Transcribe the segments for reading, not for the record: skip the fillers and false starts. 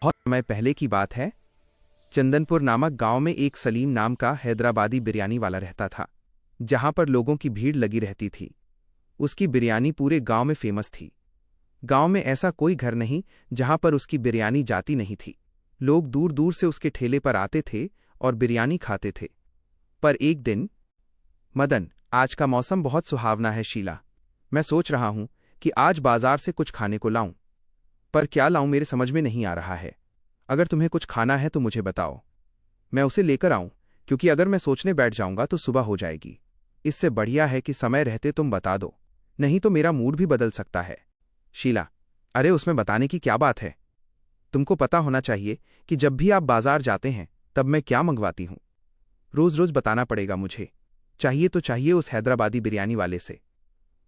बहुत समय पहले की बात है। चंदनपुर नामक गांव में एक सलीम नाम का हैदराबादी बिरयानी वाला रहता था, जहां पर लोगों की भीड़ लगी रहती थी। उसकी बिरयानी पूरे गांव में फेमस थी। गांव में ऐसा कोई घर नहीं जहां पर उसकी बिरयानी जाती नहीं थी। लोग दूर दूर से उसके ठेले पर आते थे और बिरयानी खाते थे। पर एक दिन, मदन, आज का मौसम बहुत सुहावना है शीला। मैं सोच रहा हूं कि आज बाजार से कुछ खाने को लाऊं, पर क्या लाऊं मेरे समझ में नहीं आ रहा है। अगर तुम्हें कुछ खाना है तो मुझे बताओ, मैं उसे लेकर आऊं, क्योंकि अगर मैं सोचने बैठ जाऊंगा तो सुबह हो जाएगी। इससे बढ़िया है कि समय रहते तुम बता दो, नहीं तो मेरा मूड भी बदल सकता है। शीला, अरे उसमें बताने की क्या बात है। तुमको पता होना चाहिए कि जब भी आप बाजार जाते हैं तब मैं क्या मंगवाती हूं। रोज रोज बताना पड़ेगा मुझे। चाहिए तो चाहिए उस हैदराबादी बिरयानी वाले से।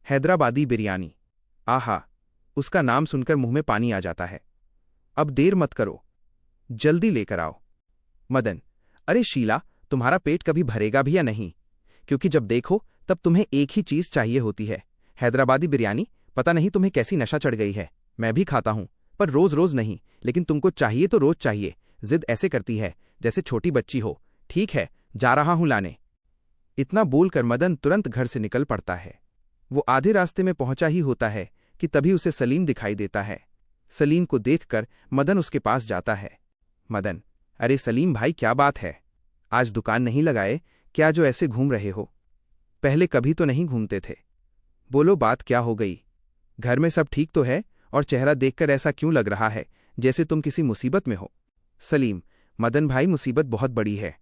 हैदराबादी बिरयानी, आहा, उसका नाम सुनकर मुंह में पानी आ जाता है। अब देर मत करो, जल्दी लेकर आओ। मदन, अरे शीला, तुम्हारा पेट कभी भरेगा भी या नहीं? क्योंकि जब देखो तब तुम्हें एक ही चीज चाहिए होती है, हैदराबादी बिरयानी। पता नहीं तुम्हें कैसी नशा चढ़ गई है। मैं भी खाता हूं, पर रोज रोज नहीं, लेकिन तुमको चाहिए तो रोज चाहिए। जिद ऐसे करती है जैसे छोटी बच्ची हो। ठीक है, जा रहा हूं लाने। इतना बोलकर मदन तुरंत घर से निकल पड़ता है। वो आधे रास्ते में पहुंचा ही होता है कि तभी उसे सलीम दिखाई देता है। सलीम को देखकर मदन उसके पास जाता है। मदन, अरे सलीम भाई, क्या बात है? आज दुकान नहीं लगाए क्या जो ऐसे घूम रहे हो? पहले कभी तो नहीं घूमते थे। बोलो, बात क्या हो गई? घर में सब ठीक तो है? और चेहरा देखकर ऐसा क्यों लग रहा है जैसे तुम किसी मुसीबत में हो? सलीम, मदन भाई, मुसीबत बहुत बड़ी है।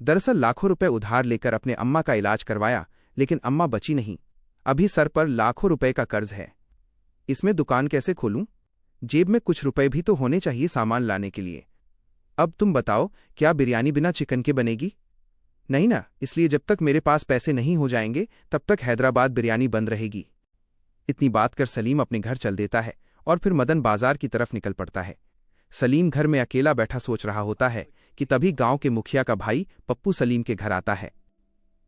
दरअसल लाखों रुपए उधार लेकर अपने अम्मा का इलाज करवाया, लेकिन अम्मा बची नहीं। अभी सर पर लाखों रुपए का कर्ज है। इसमें दुकान कैसे खोलूं? जेब में कुछ रुपए भी तो होने चाहिए सामान लाने के लिए। अब तुम बताओ, क्या बिरयानी बिना चिकन के बनेगी? नहीं ना, इसलिए जब तक मेरे पास पैसे नहीं हो जाएंगे तब तक हैदराबाद बिरयानी बंद रहेगी। इतनी बात कर सलीम अपने घर चल देता है और फिर मदन बाजार की तरफ निकल पड़ता है। सलीम घर में अकेला बैठा सोच रहा होता है कि तभी गांव के मुखिया का भाई पप्पू सलीम के घर आता है।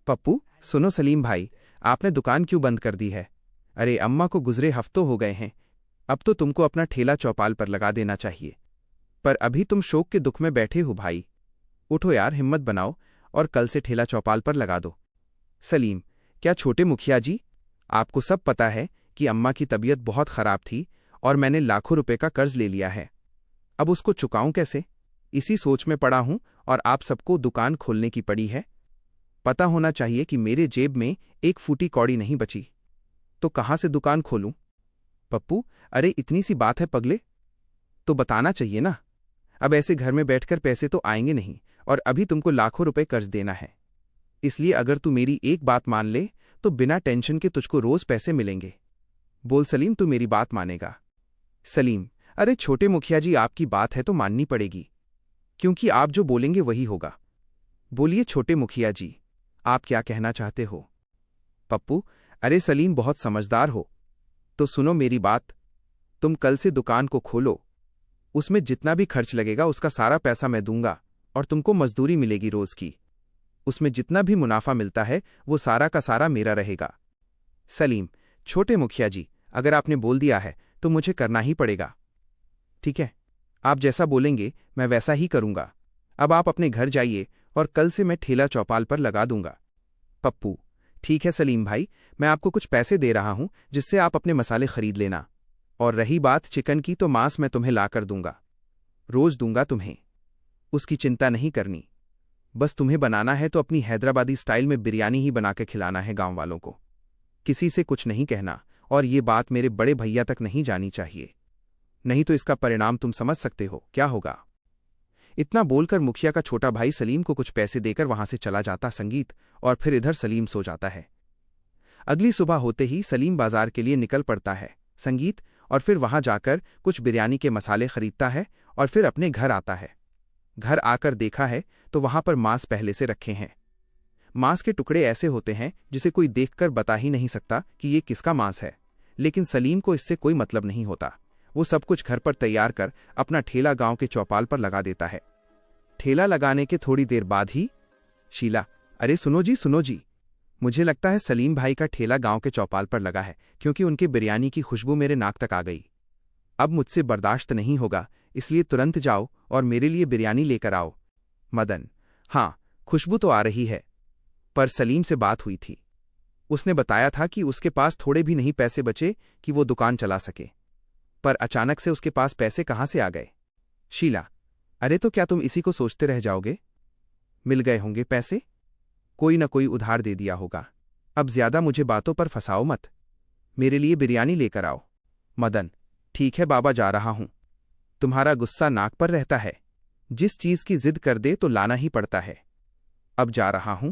पप्पू, सुनो सलीम भाई, आपने दुकान क्यों बंद कर दी है? अरे अम्मा को गुजरे हफ्तों हो गए हैं। अब तो तुमको अपना ठेला चौपाल पर लगा देना चाहिए। पर अभी तुम शोक के दुख में बैठे हो भाई। उठो यार, हिम्मत बनाओ और कल से ठेला चौपाल पर लगा दो। सलीम, क्या छोटे मुखिया जी, आपको सब पता है कि अम्मा की तबीयत बहुत खराब थी और मैंने लाखों रुपए का कर्ज ले लिया है। अब उसको चुकाऊं कैसे? इसी सोच में पड़ा हूं और आप सबको दुकान खोलने की पड़ी है। पता होना चाहिए कि मेरे जेब में एक फूटी कौड़ी नहीं बची, तो कहां से दुकान खोलूं? पप्पू, अरे इतनी सी बात है पगले, तो बताना चाहिए ना। अब ऐसे घर में बैठकर पैसे तो आएंगे नहीं, और अभी तुमको लाखों रुपए कर्ज देना है। इसलिए अगर तू मेरी एक बात मान ले तो बिना टेंशन के तुझको रोज पैसे मिलेंगे। बोल सलीम, तू मेरी बात मानेगा? सलीम, अरे छोटे मुखिया जी, आपकी बात है तो माननी पड़ेगी, क्योंकि आप जो बोलेंगे वही होगा। बोलिए छोटे मुखिया जी, आप क्या कहना चाहते हो? पप्पू, अरे सलीम बहुत समझदार हो, तो सुनो मेरी बात। तुम कल से दुकान को खोलो। उसमें जितना भी खर्च लगेगा उसका सारा पैसा मैं दूंगा और तुमको मजदूरी मिलेगी रोज की। उसमें जितना भी मुनाफा मिलता है वो सारा का सारा मेरा रहेगा। सलीम, छोटे मुखिया जी, अगर आपने बोल दिया है तो मुझे करना ही पड़ेगा। ठीक है, आप जैसा बोलेंगे मैं वैसा ही करूंगा। अब आप अपने घर जाइए और कल से मैं ठेला चौपाल पर लगा दूंगा। पप्पू, ठीक है सलीम भाई, मैं आपको कुछ पैसे दे रहा हूं जिससे आप अपने मसाले खरीद लेना। और रही बात चिकन की, तो मांस मैं तुम्हें लाकर दूंगा, रोज दूंगा तुम्हें। उसकी चिंता नहीं करनी। बस तुम्हें बनाना है तो अपनी हैदराबादी स्टाइल में बिरयानी ही बना के खिलाना है गांव वालों को। किसी से कुछ नहीं कहना, और ये बात मेरे बड़े भैया तक नहीं जानी चाहिए, नहीं तो इसका परिणाम तुम समझ सकते हो क्या होगा। इतना बोलकर मुखिया का छोटा भाई सलीम को कुछ पैसे देकर वहां से चला जाता संगीत, और फिर इधर सलीम सो जाता है। अगली सुबह होते ही सलीम बाजार के लिए निकल पड़ता है संगीत, और फिर वहां जाकर कुछ बिरयानी के मसाले खरीदता है और फिर अपने घर आता है। घर आकर देखा है तो वहां पर मांस पहले से रखे हैं। मांस के टुकड़े ऐसे होते हैं जिसे कोई देखकर बता ही नहीं सकता कि ये किसका मांस है, लेकिन सलीम को इससे कोई मतलब नहीं होता। वो सब कुछ घर पर तैयार कर अपना ठेला गांव के चौपाल पर लगा देता है। ठेला लगाने के थोड़ी देर बाद ही, शीला, अरे सुनो जी, सुनो जी, मुझे लगता है सलीम भाई का ठेला गांव के चौपाल पर लगा है, क्योंकि उनकी बिरयानी की खुशबू मेरे नाक तक आ गई। अब मुझसे बर्दाश्त नहीं होगा, इसलिए तुरंत जाओ और मेरे लिए बिरयानी लेकर आओ। मदन: हाँ, खुशबू तो आ रही है। पर सलीम से बात हुई थी। उसने बताया था कि उसके पास थोड़े भी नहीं पैसे बचे कि वो दुकान चला सके। पर अचानक से उसके पास पैसे कहाँ से आ गए? शीला: अरे तो क्या तुम इसी को सोचते रह जाओगे? मिल गए होंगे पैसे, कोई न कोई उधार दे दिया होगा। अब ज्यादा मुझे बातों पर फंसाओ मत, मेरे लिए बिरयानी लेकर आओ। मदन: ठीक है बाबा, जा रहा हूं। तुम्हारा गुस्सा नाक पर रहता है, जिस चीज की जिद कर दे तो लाना ही पड़ता है। अब जा रहा हूं।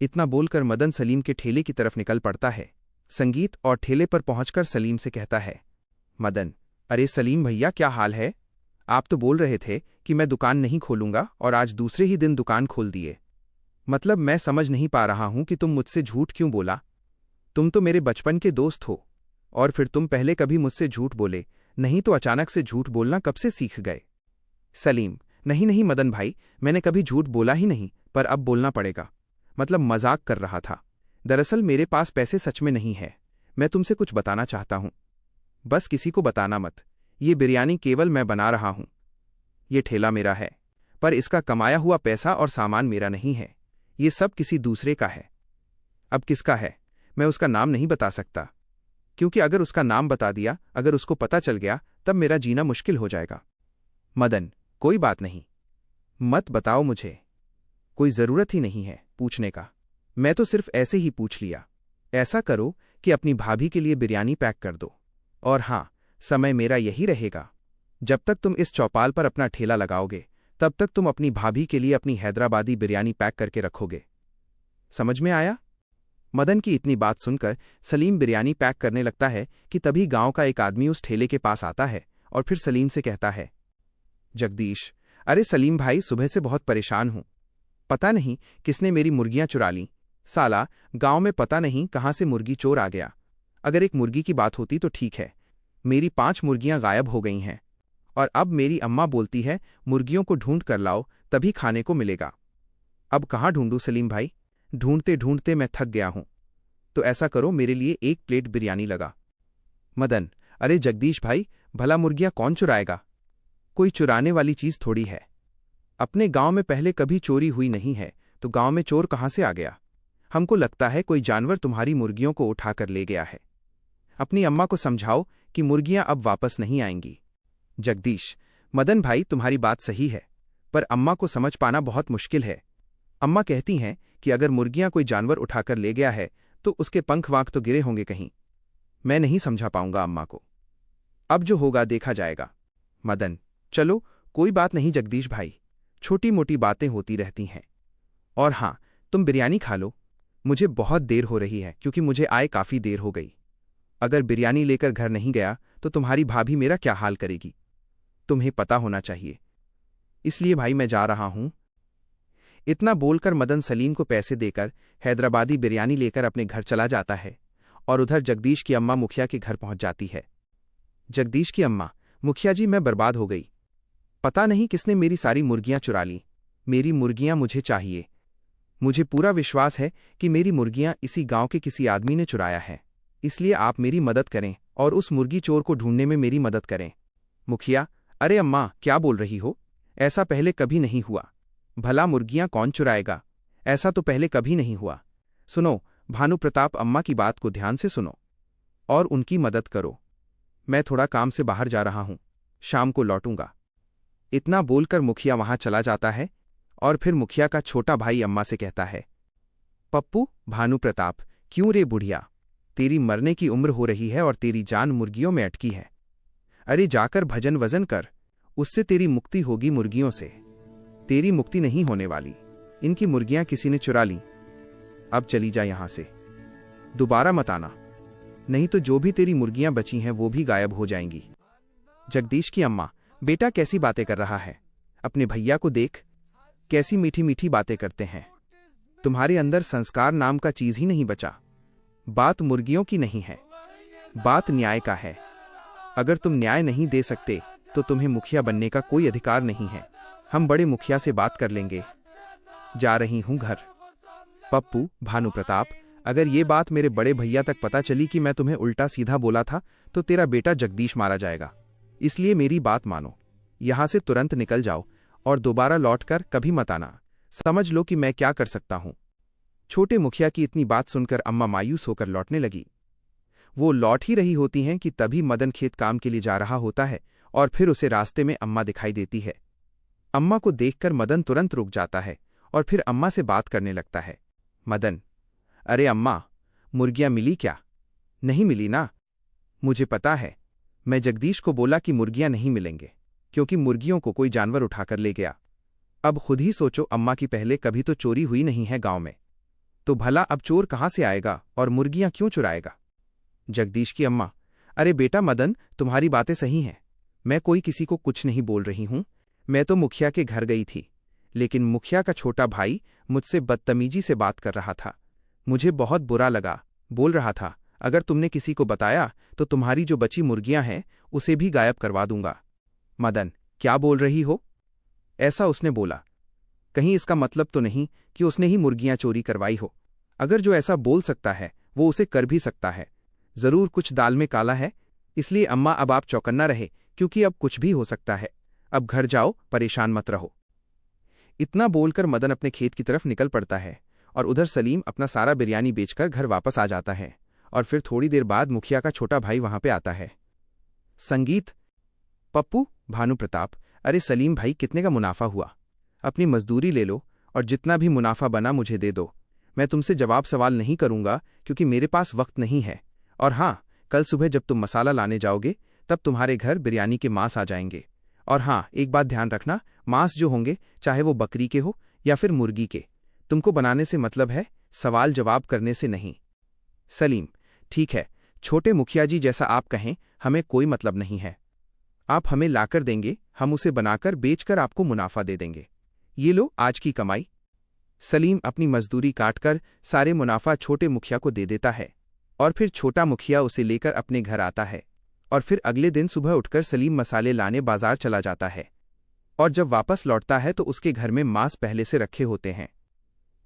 इतना बोलकर मदन सलीम के ठेले की तरफ निकल पड़ता है। संगीत और ठेले पर पहुंचकर सलीम से कहता है। मदन: अरे सलीम भैया, क्या हाल है? आप तो बोल रहे थे कि मैं दुकान नहीं खोलूंगा और आज दूसरे ही दिन दुकान खोल दिए। मतलब मैं समझ नहीं पा रहा हूं कि तुम मुझसे झूठ क्यों बोला। तुम तो मेरे बचपन के दोस्त हो, और फिर तुम पहले कभी मुझसे झूठ बोले नहीं, तो अचानक से झूठ बोलना कब से सीख गए? सलीम: नहीं नहीं मदन भाई, मैंने कभी झूठ बोला ही नहीं, पर अब बोलना पड़ेगा। मतलब मजाक कर रहा था। दरअसल मेरे पास पैसे सच में नहीं है। मैं तुमसे कुछ बताना चाहता हूं, बस किसी को बताना मत। ये बिरयानी केवल मैं बना रहा हूं। ये ठेला मेरा है, पर इसका कमाया हुआ पैसा और सामान मेरा नहीं है। ये सब किसी दूसरे का है। अब किसका है मैं उसका नाम नहीं बता सकता, क्योंकि अगर उसका नाम बता दिया, अगर उसको पता चल गया, तब मेरा जीना मुश्किल हो जाएगा। मदन: कोई बात नहीं, मत बताओ, मुझे कोई जरूरत ही नहीं है पूछने का। मैं तो सिर्फ ऐसे ही पूछ लिया। ऐसा करो कि अपनी भाभी के लिए बिरयानी पैक कर दो। और हां, समय मेरा यही रहेगा। जब तक तुम इस चौपाल पर अपना ठेला लगाओगे, तब तक तुम अपनी भाभी के लिए अपनी हैदराबादी बिरयानी पैक करके रखोगे। समझ में आया? मदन की इतनी बात सुनकर सलीम बिरयानी पैक करने लगता है कि तभी गांव का एक आदमी उस ठेले के पास आता है और फिर सलीम से कहता है। जगदीश: अरे सलीम भाई, सुबह से बहुत परेशान हूं। पता नहीं किसने मेरी मुर्गियां चुरा लीं। साला, गांव में पता नहीं कहां से मुर्गी चोर आ गया। अगर एक मुर्गी की बात होती तो ठीक है, मेरी 5 मुर्गियां गायब हो गई हैं। और अब मेरी अम्मा बोलती है मुर्गियों को ढूंढ कर लाओ, तभी खाने को मिलेगा। अब कहाँ ढूंढूं सलीम भाई? ढूंढते ढूंढते मैं थक गया हूं। तो ऐसा करो, मेरे लिए 1 प्लेट बिरयानी लगा। मदन: अरे जगदीश भाई, भला मुर्गियां कौन चुराएगा? कोई चुराने वाली चीज थोड़ी है। अपने गांव में पहले कभी चोरी हुई नहीं है, तो गांव में चोर कहां से आ गया? हमको लगता है कोई जानवर तुम्हारी मुर्गियों को उठाकर ले गया है। अपनी अम्मा को समझाओ कि मुर्गियां अब वापस नहीं आएंगी। जगदीश: मदन भाई, तुम्हारी बात सही है, पर अम्मा को समझ पाना बहुत मुश्किल है। अम्मा कहती हैं कि अगर मुर्गियां कोई जानवर उठाकर ले गया है तो उसके पंख वांख तो गिरे होंगे कहीं। मैं नहीं समझा पाऊंगा अम्मा को। अब जो होगा देखा जाएगा। मदन: चलो कोई बात नहीं जगदीश भाई, छोटी मोटी बातें होती रहती हैं। और हां, तुम बिरयानी खा लो। मुझे बहुत देर हो रही है, क्योंकि मुझे आए काफी देर हो गई। अगर बिरयानी लेकर घर नहीं गया तो तुम्हारी भाभी मेरा क्या हाल करेगी, तुम्हें पता होना चाहिए। इसलिए भाई मैं जा रहा हूं। इतना बोलकर मदन सलीम को पैसे देकर हैदराबादी बिरयानी लेकर अपने घर चला जाता है, और उधर जगदीश की अम्मा मुखिया के घर पहुंच जाती है। जगदीश की अम्मा: मुखिया जी, मैं बर्बाद हो गई। पता नहीं किसने मेरी सारी मुर्गियां चुरा ली। मेरी मुर्गियां मुझे चाहिए। मुझे पूरा विश्वास है कि मेरी मुर्गियां इसी गांव के किसी आदमी ने चुराया है। इसलिए आप मेरी मदद करें और उस मुर्गी चोर को ढूंढने में मेरी मदद करें। मुखिया: अरे अम्मा, क्या बोल रही हो? ऐसा पहले कभी नहीं हुआ। भला मुर्गियां कौन चुराएगा? ऐसा तो पहले कभी नहीं हुआ। सुनो भानु प्रताप, अम्मा की बात को ध्यान से सुनो और उनकी मदद करो। मैं थोड़ा काम से बाहर जा रहा हूं, शाम को लौटूंगा। इतना बोलकर मुखिया वहां चला जाता है, और फिर मुखिया का छोटा भाई अम्मा से कहता है। पप्पू, भानु प्रताप, क्यों रे बुढ़िया, तेरी मरने की उम्र हो रही है और तेरी जान मुर्गियों में अटकी है। अरे जाकर भजन वजन कर, उससे तेरी मुक्ति होगी। मुर्गियों से तेरी मुक्ति नहीं होने वाली। इनकी मुर्गियां किसी ने चुरा ली। अब चली जा यहां से, दोबारा मत आना, नहीं तो जो भी तेरी मुर्गियां बची हैं वो भी गायब हो जाएंगी। जगदीश की अम्मा: बेटा कैसी बातें कर रहा है? अपने भैया को देख, कैसी मीठी मीठी बातें करते हैं। तुम्हारे अंदर संस्कार नाम का चीज ही नहीं बचा। बात मुर्गियों की नहीं है, बात न्याय का है। अगर तुम न्याय नहीं दे सकते तो तुम्हें मुखिया बनने का कोई अधिकार नहीं है। हम बड़े मुखिया से बात कर लेंगे। जा रही हूं घर। पप्पू, भानु प्रताप, अगर ये बात मेरे बड़े भैया तक पता चली कि मैं तुम्हें उल्टा सीधा बोला था तो तेरा बेटा जगदीश मारा जाएगा। इसलिए मेरी बात मानो। यहाँ से तुरंत निकल जाओ और दोबारा लौटकर कभी मत आना। समझ लो कि मैं क्या कर सकता हूँ। छोटे मुखिया की इतनी बात सुनकर अम्मा मायूस होकर लौटने लगी। वो लौट ही रही होती हैं कि तभी मदन खेत काम के लिए जा रहा होता है और फिर उसे रास्ते में अम्मा दिखाई देती है। अम्मा को देखकर मदन तुरंत रुक जाता है और फिर अम्मा से बात करने लगता है। मदन, अरे अम्मा, मुर्गियां मिली क्या? नहीं मिली ना? मुझे पता है। मैं जगदीश को बोला कि मुर्गियां नहीं मिलेंगे, क्योंकि मुर्गियों को कोई जानवर उठाकर ले गया। अब खुद ही सोचो अम्मा की पहले कभी तो चोरी हुई नहीं है गांव में, तो भला अब चोर कहाँ से आएगा और मुर्गियां क्यों चुराएगा? जगदीश की अम्मा, अरे बेटा मदन, तुम्हारी बातें सही हैं। मैं कोई किसी को कुछ नहीं बोल रही हूं। मैं तो मुखिया के घर गई थी, लेकिन मुखिया का छोटा भाई मुझसे बदतमीजी से बात कर रहा था। मुझे बहुत बुरा लगा। बोल रहा था, अगर तुमने किसी को बताया तो तुम्हारी जो बची मुर्गियां हैं उसे भी गायब करवा दूंगा। मदन, क्या बोल रही हो? ऐसा उसने बोला। कहीं इसका मतलब तो नहीं कि उसने ही मुर्गियां चोरी करवाई हो? अगर जो ऐसा बोल सकता है वो उसे कर भी सकता है। जरूर कुछ दाल में काला है। इसलिए अम्मा अब आप चौकन्ना रहे, क्योंकि अब कुछ भी हो सकता है। अब घर जाओ, परेशान मत रहो। इतना बोलकर मदन अपने खेत की तरफ निकल पड़ता है और उधर सलीम अपना सारा बिरयानी बेचकर घर वापस आ जाता है। और फिर थोड़ी देर बाद मुखिया का छोटा भाई वहां पे आता है। संगीत, पप्पू, भानु प्रताप, अरे सलीम भाई, कितने का मुनाफा हुआ? अपनी मजदूरी ले लो और जितना भी मुनाफा बना मुझे दे दो। मैं तुमसे जवाब सवाल नहीं करूंगा, क्योंकि मेरे पास वक्त नहीं है। और हाँ, कल सुबह जब तुम मसाला लाने जाओगे तब तुम्हारे घर बिरयानी के मांस आ जाएंगे। और हाँ, एक बात ध्यान रखना, मांस जो होंगे चाहे वो बकरी के हो या फिर मुर्गी के, तुमको बनाने से मतलब है, सवाल जवाब करने से नहीं। सलीम, ठीक है छोटे मुखिया जी, जैसा आप कहें, हमें कोई मतलब नहीं है। आप हमें लाकर देंगे, हम उसे बनाकर बेचकर आपको मुनाफा दे देंगे। ये लो आज की कमाई। सलीम अपनी मजदूरी काटकर सारे मुनाफा छोटे मुखिया को दे देता है और फिर छोटा मुखिया उसे लेकर अपने घर आता है। और फिर अगले दिन सुबह उठकर सलीम मसाले लाने बाजार चला जाता है और जब वापस लौटता है तो उसके घर में मांस पहले से रखे होते हैं।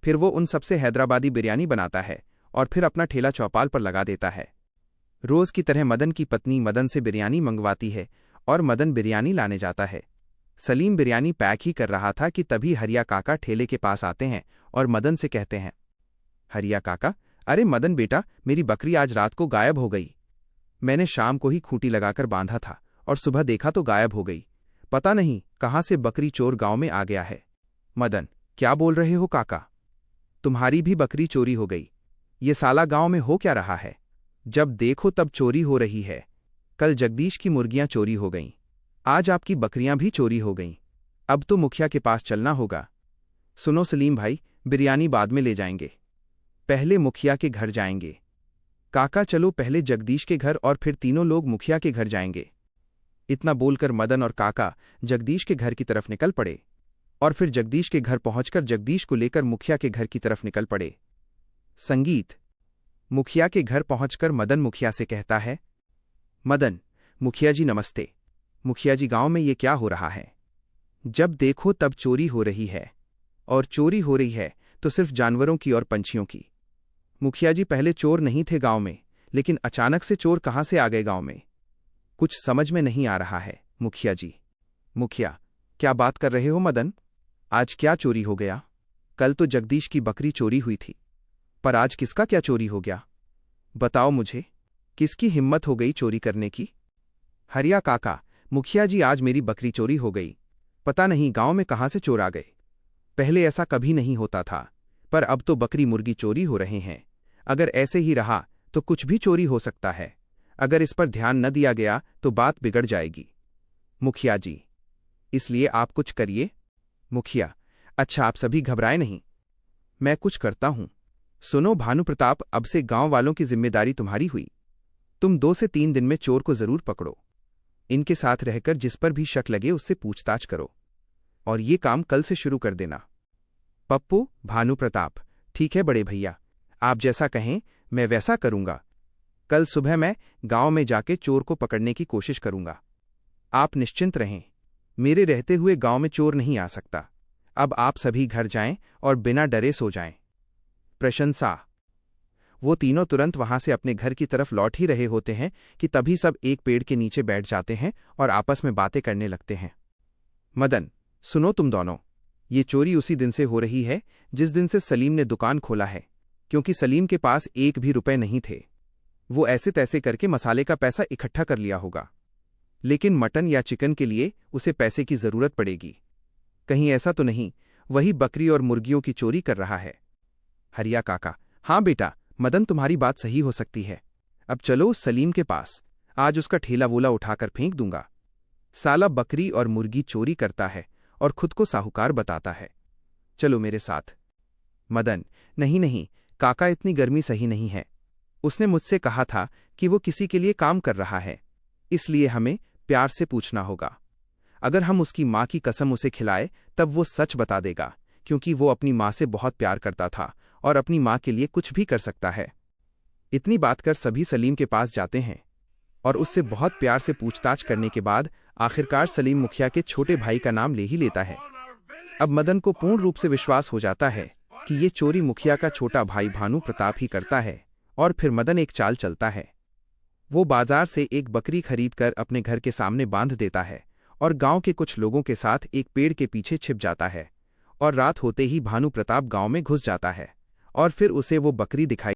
फिर वो उन सबसे हैदराबादी बिरयानी बनाता है और फिर अपना ठेला चौपाल पर लगा देता है। रोज की तरह मदन की पत्नी मदन से बिरयानी मंगवाती है और मदन बिरयानी लाने जाता है। सलीम बिरयानी पैक ही कर रहा था कि तभी हरिया काका ठेले के पास आते हैं और मदन से कहते हैं। हरिया काका, अरे मदन बेटा, मेरी बकरी आज रात को गायब हो गई। मैंने शाम को ही खूंटी लगाकर बांधा था और सुबह देखा तो गायब हो गई। पता नहीं कहाँ से बकरी चोर गांव में आ गया है। मदन, क्या बोल रहे हो काका? तुम्हारी भी बकरी चोरी हो गई? ये साला गांव में हो क्या रहा है? जब देखो तब चोरी हो रही है। कल जगदीश की मुर्गियां चोरी हो गईं, आज आपकी बकरियां भी चोरी हो गईं। अब तो मुखिया के पास चलना होगा। सुनो सलीम भाई, बिरयानी बाद में ले जाएंगे, पहले मुखिया के घर जाएंगे। काका चलो, पहले जगदीश के घर और फिर तीनों लोग मुखिया के घर जाएंगे। इतना बोलकर मदन और काका जगदीश के घर की तरफ निकल पड़े और फिर जगदीश के घर पहुंचकर जगदीश को लेकर मुखिया के घर की तरफ निकल पड़े। संगीत, मुखिया के घर पहुंचकर मदन मुखिया से कहता है। मदन, मुखिया जी नमस्ते। मुखिया जी, गांव में ये क्या हो रहा है? जब देखो तब चोरी हो रही है, और चोरी हो रही है तो सिर्फ जानवरों की और पंछियों की। मुखिया जी, पहले चोर नहीं थे गांव में, लेकिन अचानक से चोर कहां से आ गए गांव में? कुछ समझ में नहीं आ रहा है मुखिया जी। मुखिया, क्या बात कर रहे हो मदन? आज क्या चोरी हो गया? कल तो जगदीश की बकरी चोरी हुई थी, पर आज किसका क्या चोरी हो गया? बताओ मुझे, किसकी हिम्मत हो गई चोरी करने की? हरिया काका, मुखिया जी, आज मेरी बकरी चोरी हो गई। पता नहीं गांव में कहां से चोर आ गए। पहले ऐसा कभी नहीं होता था, पर अब तो बकरी मुर्गी चोरी हो रहे हैं। अगर ऐसे ही रहा तो कुछ भी चोरी हो सकता है। अगर इस पर ध्यान न दिया गया तो बात बिगड़ जाएगी। मुखिया जी, इसलिए आप कुछ करिए। मुखिया, अच्छा, आप सभी घबराए नहीं, मैं कुछ करता हूं। सुनो भानु प्रताप, अब से गांव वालों की जिम्मेदारी तुम्हारी हुई। तुम 2 से 3 दिन में चोर को जरूर पकड़ो। इनके साथ रहकर जिस पर भी शक लगे उससे पूछताछ करो, और ये काम कल से शुरू कर देना। पप्पू, भानु प्रताप, ठीक है बड़े भैया, आप जैसा कहें मैं वैसा करूंगा। कल सुबह मैं गांव में जाके चोर को पकड़ने की कोशिश करूंगा। आप निश्चिंत रहें, मेरे रहते हुए गांव में चोर नहीं आ सकता। अब आप सभी घर जाएं और बिना डरे सो जाएं। प्रशंसा। वो तीनों तुरंत वहां से अपने घर की तरफ लौट ही रहे होते हैं कि तभी सब एक पेड़ के नीचे बैठ जाते हैं और आपस में बातें करने लगते हैं। मदन, सुनो तुम दोनों, ये चोरी उसी दिन से हो रही है जिस दिन से सलीम ने दुकान खोला है, क्योंकि सलीम के पास एक भी रुपए नहीं थे। वो ऐसे तैसे करके मसाले का पैसा इकट्ठा कर लिया होगा, लेकिन मटन या चिकन के लिए उसे पैसे की जरूरत पड़ेगी। कहीं ऐसा तो नहीं वही बकरी और मुर्गियों की चोरी कर रहा है? हरिया काका: हाँ बेटा, मदन तुम्हारी बात सही हो सकती है। अब चलो उस सलीम के पास, आज उसका ठेला वोला उठाकर फेंक दूंगा। साला बकरी और मुर्गी चोरी करता है और खुद को साहूकार बताता है। चलो मेरे साथ। मदन: नहीं नहीं काका, इतनी गर्मी सही नहीं है। उसने मुझसे कहा था कि वो किसी के लिए काम कर रहा है, इसलिए हमें प्यार से पूछना होगा। अगर हम उसकी माँ की कसम उसे खिलाए तब वो सच बता देगा, क्योंकि वो अपनी माँ से बहुत प्यार करता था और अपनी माँ के लिए कुछ भी कर सकता है। इतनी बात कर सभी सलीम के पास जाते हैं और उससे बहुत प्यार से पूछताछ करने के बाद आखिरकार सलीम मुखिया के छोटे भाई का नाम ले ही लेता है। अब मदन को पूर्ण रूप से विश्वास हो जाता है कि ये चोरी मुखिया का छोटा भाई भानु प्रताप ही करता है। और फिर मदन एक चाल चलता है। वो बाजार से एक बकरी खरीदकर अपने घर के सामने बांध देता है और गांव के कुछ लोगों के साथ एक पेड़ के पीछे छिप जाता है। और रात होते ही भानु प्रताप गांव में घुस जाता है और फिर उसे वो बकरी दिखाई